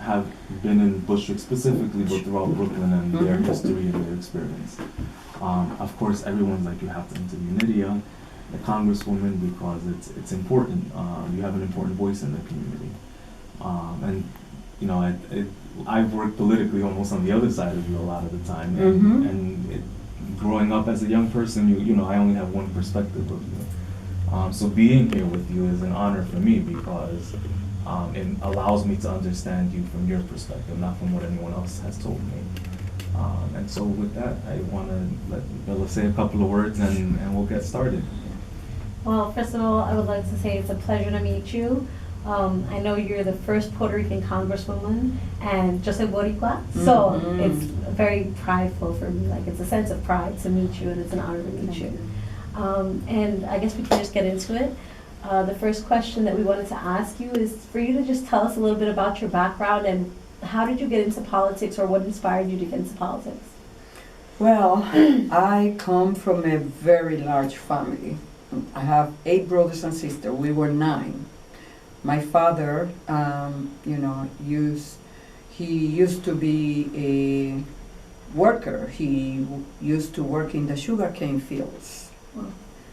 have been in Bushwick specifically, but throughout Brooklyn and their history and their experience. Of course, everyone's like, you have to interview Nydia, the Congresswoman, because it's important. You have an important voice in the community. And you know, I've worked politically almost on the other side of you a lot of the time. And growing up as a young person, you know, I only have one perspective of you. So being here with you is an honor for me because it allows me to understand you from your perspective, not from what anyone else has told me. And so with that, I want to let Bella say a couple of words and we'll get started. Well, first of all, I would like to say it's a pleasure to meet you. I know you're the first Puerto Rican Congresswoman, and just a Boricua, so it's very prideful for me. Like, it's a sense of pride to meet you, and it's an honor to meet you. And I guess we can just get into it. The first question that we wanted to ask you is for you to just tell us a little bit about your background and how did you get into politics, or what inspired you to get into politics? Well, I come from a very large family. I have 8 brothers and sisters. We were 9. My father, you know, he used to be a worker. He used to work in the sugarcane fields. Wow.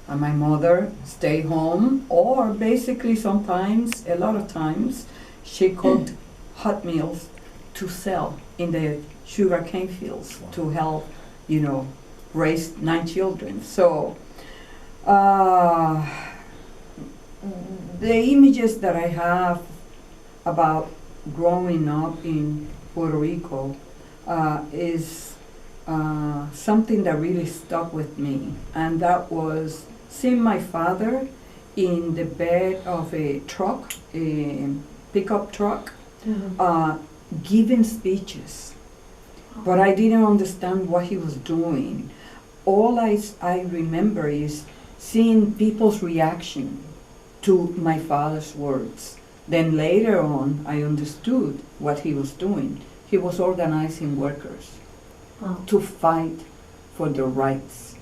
And my mother stayed home, or basically sometimes, a lot of times, she cooked hot meals to sell in the sugarcane fields to help, you know, raise 9 children. So the images that I have about growing up in Puerto Rico is something that really stuck with me, and that was seeing my father in the bed of a truck, a pickup truck, giving speeches. But I didn't understand what he was doing. All I remember is seeing people's reaction to my father's words. Then later on, I understood what he was doing. He was organizing workers to fight for their rights.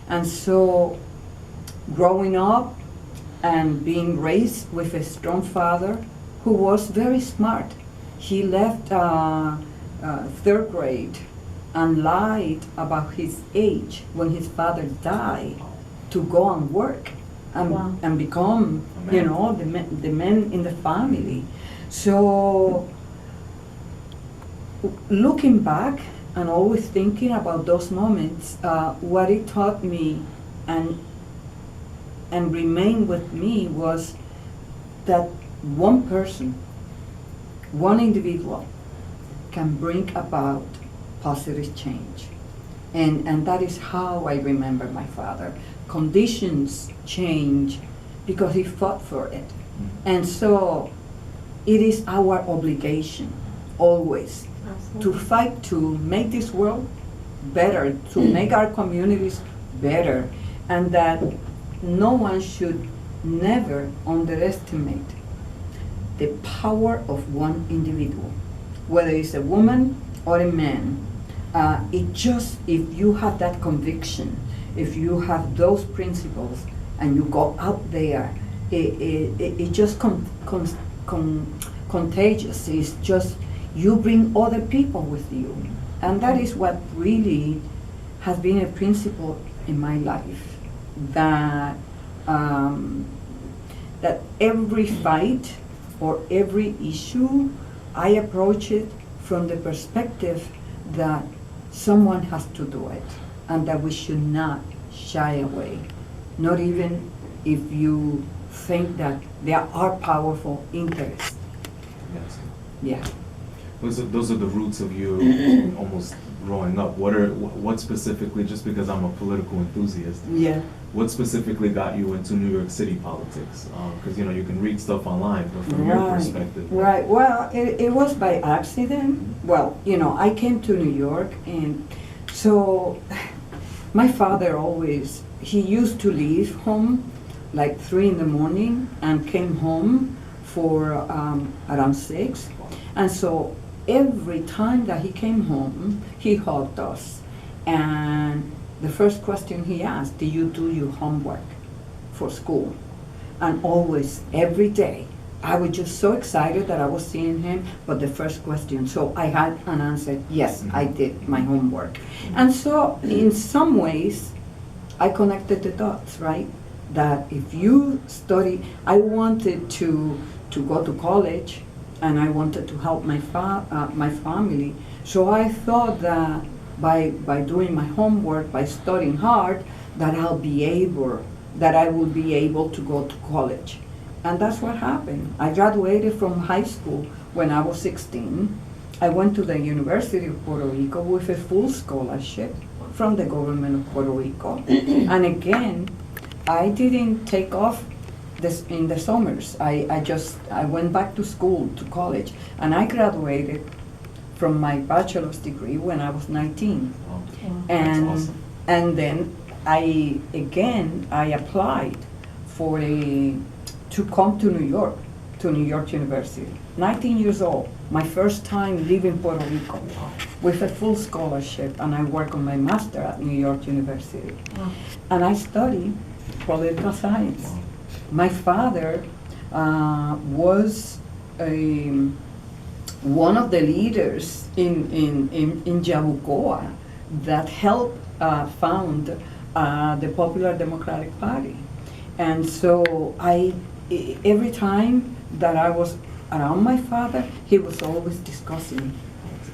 And so, growing up and being raised with a strong father who was very smart, he left 3rd grade and lied about his age when his father died to go and work and become, you know, the man in the family. So looking back and always thinking about those moments, what it taught me and remained with me was that one person, one individual can bring about positive change. And that is how I remember my father. Conditions change because he fought for it. And so it is our obligation always to fight to make this world better, to make our communities better, and that no one should never underestimate the power of one individual, whether it's a woman or a man. If you have that conviction, if you have those principles, and you go out there, it just contagious. It's just, you bring other people with you. And that is what really has been a principle in my life, that that every fight or every issue, I approach it from the perspective that someone has to do it, and that we should not shy away, not even if you think that there are powerful interests. Yes. Yeah. Those are the roots of you almost growing up. What specifically, just because I'm a political enthusiast, Yeah. what specifically got you into New York City politics? Because you know, you can read stuff online, but from your perspective. Right. Well, it was by accident. Well, you know, I came to New York, and so my father he used to leave home like 3 in the morning and came home for around 6. And so every time that he came home, he hugged us. And the first question he asked, do you do your homework for school? And always, every day, I was just so excited that I was seeing him. But the first question, so I had an answer, yes, I did my homework. And so in some ways, I connected the dots, right? That if you study, I wanted to go to college, and I wanted to help my family. So I thought that by doing my homework, by studying hard, that I will be able to go to college. And that's what happened. I graduated from high school when I was 16. I went to the University of Puerto Rico with a full scholarship from the government of Puerto Rico. And again, I didn't take off in the summers. I went back to school, to college, and I graduated from my bachelor's degree when I was 19. Wow. And That's awesome. and then I applied to come to New York University. 19 years old, my first time leaving Puerto Rico with a full scholarship, and I work on my master at New York University. Wow. And I study political science. Wow. My father was one of the leaders in Yabucoa that helped found the Popular Democratic Party. And so every time that I was around my father, he was always discussing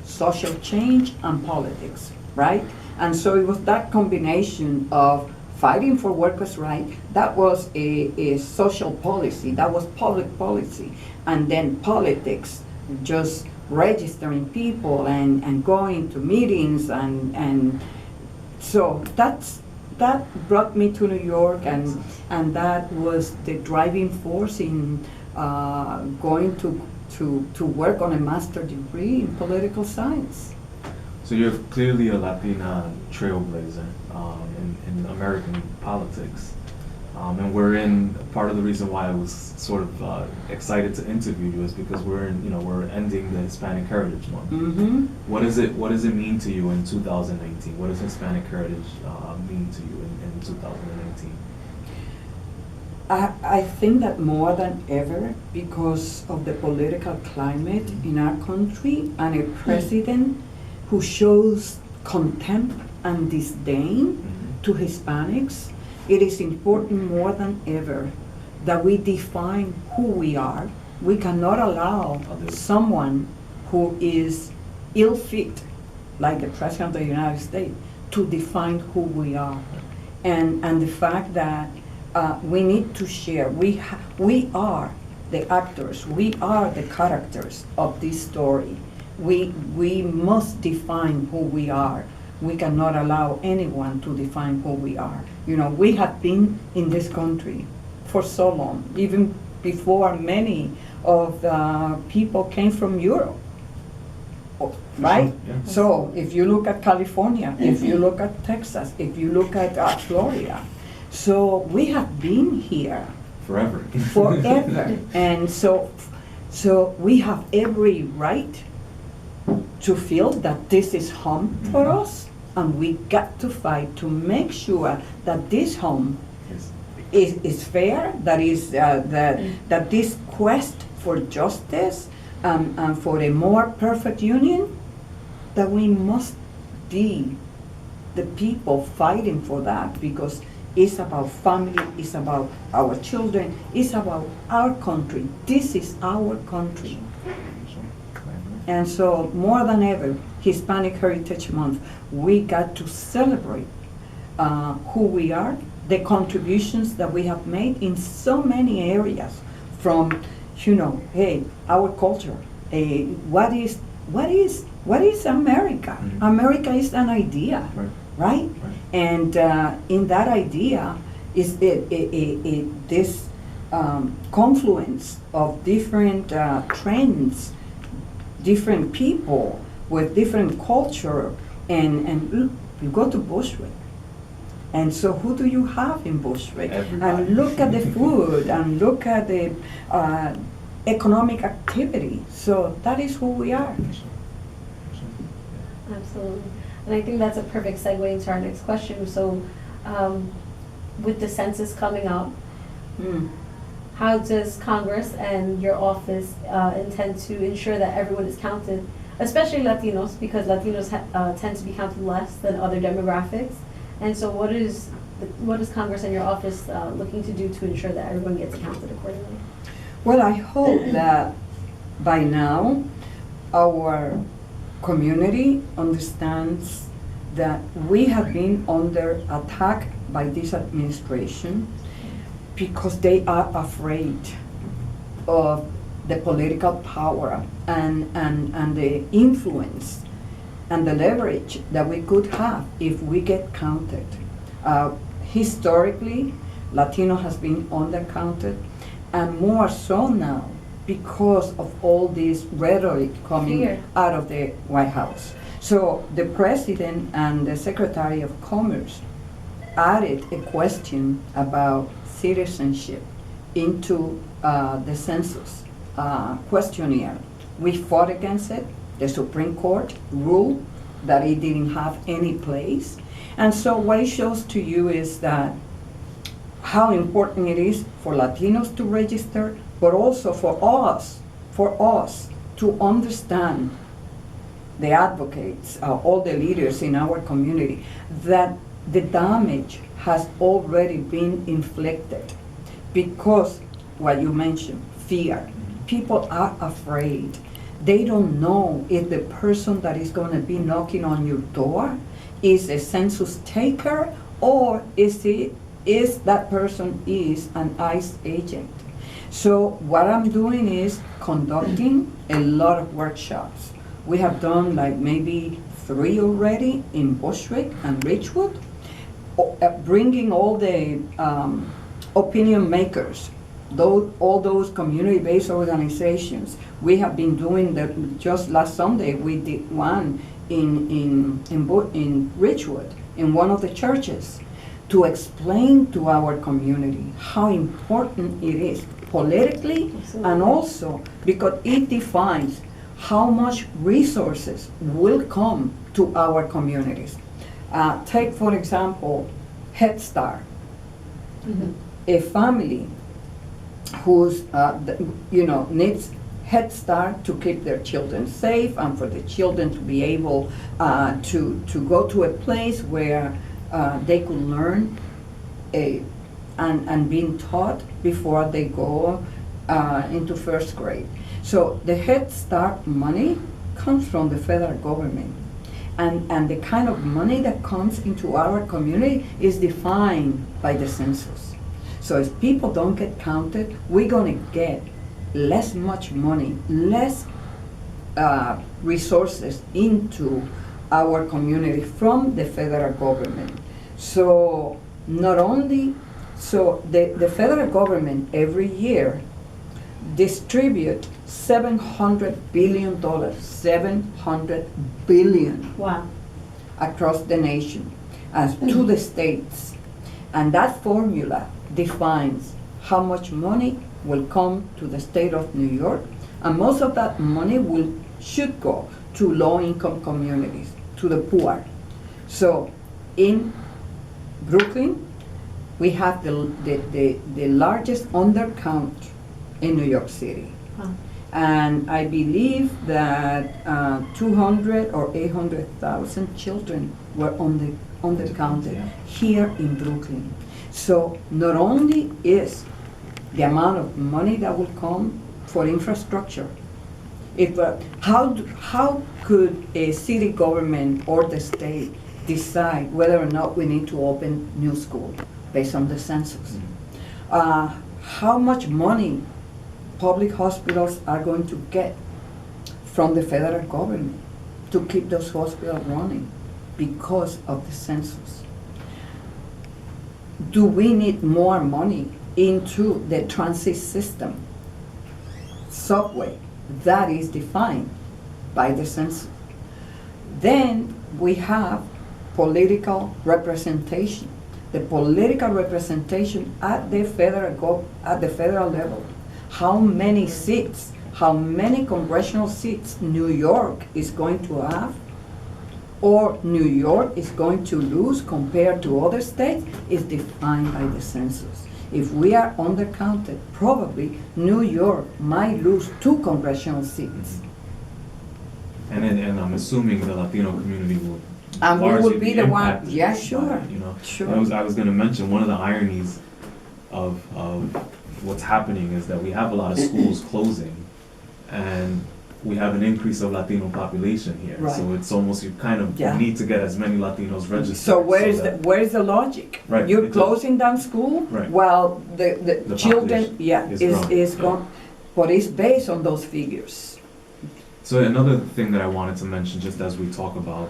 social change and politics, right? And so it was that combination of fighting for workers' rights, that was a social policy, that was public policy, and then politics, just registering people and going to meetings, and so that brought me to New York, and that was the driving force in going to work on a master's degree in political science. So you're clearly a Latina trailblazer in American politics. And part of the reason why I was sort of excited to interview you is because we're ending the Hispanic Heritage Month. Mm-hmm. What does it mean to you in 2019? What does Hispanic Heritage mean to you in 2019? I think that more than ever, because of the political climate in our country and a president who shows contempt and disdain to Hispanics, it is important more than ever that we define who we are. We cannot allow someone who is ill fit, like the President of the United States, to define who we are. And the fact that we need to share. We are the actors. We are the characters of this story. We must define who we are. We cannot allow anyone to define who we are. We have been in this country for so long, even before many of the people came from Europe, right? Yeah. So if you look at California, if you look at Texas, if you look at Florida, so we have been here Forever. And so we have every right to feel that this is home for us, and we got to fight to make sure that this home is fair, that this quest for justice and for a more perfect union, that we must be the people fighting for that, because it's about family, it's about our children, it's about our country. This is our country. And so more than ever, Hispanic Heritage Month, we got to celebrate who we are, the contributions that we have made in so many areas, from, our culture. What is America? Mm-hmm. America is an idea, right? And in that idea is this confluence of different trends, different people with different culture, and look, you go to Bushwick, and so who do you have in Bushwick? Everybody. And look at the food, and look at the economic activity. So that is who we are. Absolutely. And I think that's a perfect segue into our next question. So with the census coming up, how does Congress and your office intend to ensure that everyone is counted, especially Latinos, because Latinos tend to be counted less than other demographics? And so what is Congress and your office looking to do to ensure that everyone gets counted accordingly? Well, I hope that by now our community understands that we have been under attack by this administration because they are afraid of the political power and the influence and the leverage that we could have if we get counted. Historically, Latino has been undercounted, and more so now because of all this rhetoric coming Fear. out of the White House. So the President and the Secretary of Commerce added a question about citizenship into the census questionnaire. We fought against it. The Supreme Court ruled that it didn't have any place. And so what it shows to you is that how important it is for Latinos to register, but also for us to understand, the advocates, all the leaders in our community, that the damage has already been inflicted because what you mentioned, fear. People are afraid. They don't know if the person that is going to be knocking on your door is a census taker or is that person is an ICE agent. So what I'm doing is conducting a lot of workshops. We have done like maybe 3 already in Bushwick and Ridgewood, bringing all the opinion makers, all those community-based organizations. We have been doing that. Just last Sunday we did one in Ridgewood, in one of the churches, to explain to our community how important it is politically. Absolutely. And also because it defines how much resources will come to our communities. Take, for example, Head Start. Mm-hmm. A family who's, needs Head Start to keep their children safe and for the children to be able to go to a place where they could learn and being taught before they go into first grade. So the Head Start money comes from the federal government. And the kind of money that comes into our community is defined by the census. So if people don't get counted, we're gonna get less money, less resources into our community from the federal government. So the federal government every year distribute $700 billion, $700 billion Wow. across the nation as to the states. And that formula defines how much money will come to the state of New York, and most of that money should go to low-income communities, to the poor. So in Brooklyn, we have the largest undercount in New York City. Wow. And I believe that 200 or 800,000 children were undercounted Yeah. here in Brooklyn. So not only is the amount of money that will come for infrastructure, how could a city government or the state decide whether or not we need to open new schools based on the census? How much money public hospitals are going to get from the federal government to keep those hospitals running because of the census? Do we need more money into the transit system? Subway, that is defined by the census. Then we have political representation. The political representation at the federal level. How many seats, how many congressional seats New York is going to have, or New York is going to lose compared to other states, is defined by the census. If we are undercounted, probably New York might lose 2 congressional seats. And I'm assuming the Latino community will And we largely will be the one, impacted yeah, by sure, it, you know. sure. I was gonna mention, one of the ironies of what's happening is that we have a lot of schools closing, and we have an increase of Latino population here. Right. So it's almost, you kind of Yeah. need to get as many Latinos registered. So where is that where is the logic? Right, You're it closing down school Right. while the The children, population yeah, is is growing, gone. But it's based on those figures. So another thing that I wanted to mention, just as we talk about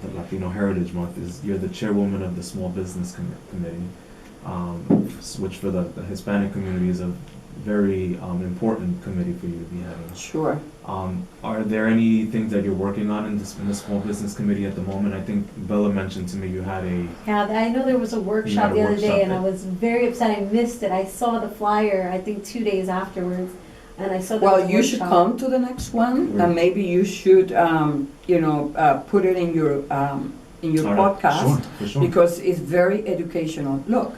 the Latino Heritage Month, is you're the chairwoman of the Small Business Committee, which for the Hispanic community is a very important committee for you to be having. Sure. Are there any things that you're working on in the Small Business Committee at the moment? I think Bella mentioned to me you had a, Yeah, I know there was a workshop a the other day, workshop and I was very upset I missed it. I saw the flyer, I think 2 days afterwards, and I saw there was Well, a you should workshop. come to the next one, Right. and maybe you should, put it in your all right, podcast. sure, for sure. Because it's very educational. Look,